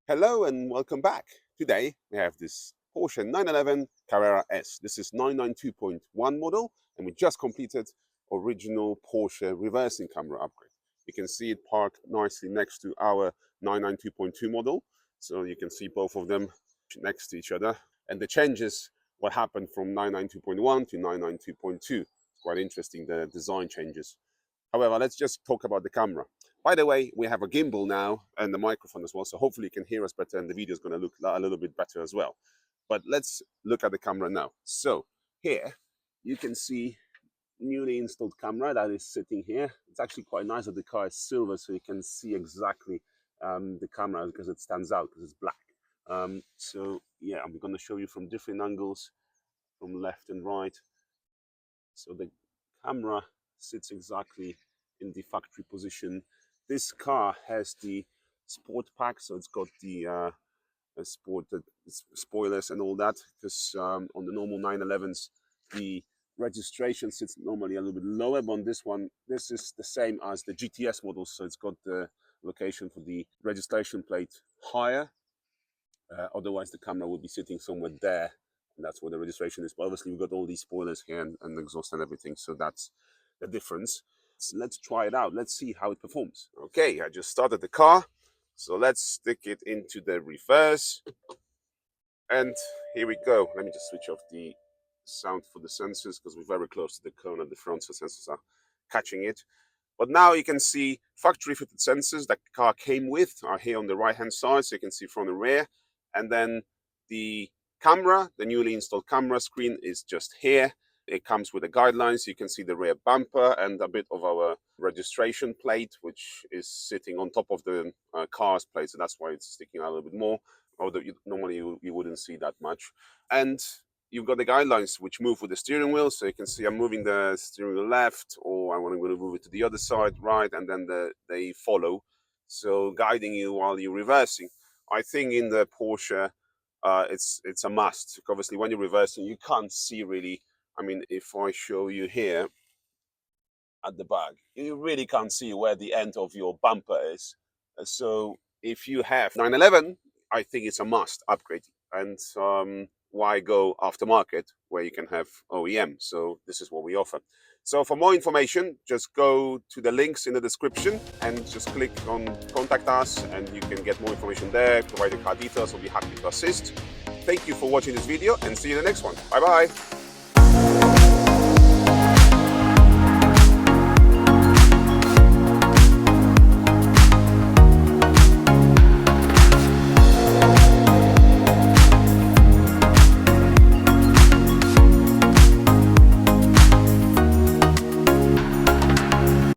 Hello and welcome back. Today we have this Porsche 911 Carrera S. This is 992.1 model and we just completed original Porsche reversing camera upgrade. You can see it parked nicely next to our 992.2 model. So you can see both of them next to each other. And the changes, what happened from 992.1 to 992.2. It's quite interesting, the design changes. However, let's just talk about the camera. By the way, we have a gimbal now and the microphone as well, so hopefully you can hear us better and the video is going to look a little bit better as well. But let's look at the camera now. So here you can see newly installed camera that is sitting here. It's actually quite nice that the car is silver, so you can see exactly the camera because it stands out because it's black. So yeah, I'm going to show you from different angles, from left and right. So the camera sits exactly in the factory position. This car has the sport pack, so it's got the sport spoilers and all that, because on the normal 911s the registration sits normally a little bit lower, but on this one, this is the same as the GTS models, so it's got the location for the registration plate higher. Otherwise the camera would be sitting somewhere there, and that's where the registration is. But obviously we've got all these spoilers here and exhaust and everything, so that's the difference. So let's try it out. Let's see how it performs. Okay, I just started the car, so let's stick it into the reverse, and here we go. Let me just switch off the sound for the sensors because we're very close to the cone at the front, so sensors are catching it. But now you can see factory fitted sensors that the car came with are here on the right hand side, so you can see front and rear. And then the camera, the newly installed camera screen, is just here. It comes with the guidelines. You can see the rear bumper and a bit of our registration plate, which is sitting on top of the car's plate, so that's why it's sticking out a little bit more, although normally you wouldn't see that much. And you've got the guidelines which move with the steering wheel, so you can see I'm moving the steering wheel left, or I'm going to move it to the other side, right, and then they follow, so guiding you while you're reversing. I think in the Porsche it's a must. Obviously when you're reversing you can't see really. I mean, if I show you here at the back, you really can't see where the end of your bumper is. So if you have 911, I think it's a must upgrade. And why go aftermarket where you can have OEM? So this is what we offer. So for more information, just go to the links in the description and just click on contact us, and you can get more information there, provide the car details. We'll be happy to assist. Thank you for watching this video and see you in the next one. Bye bye.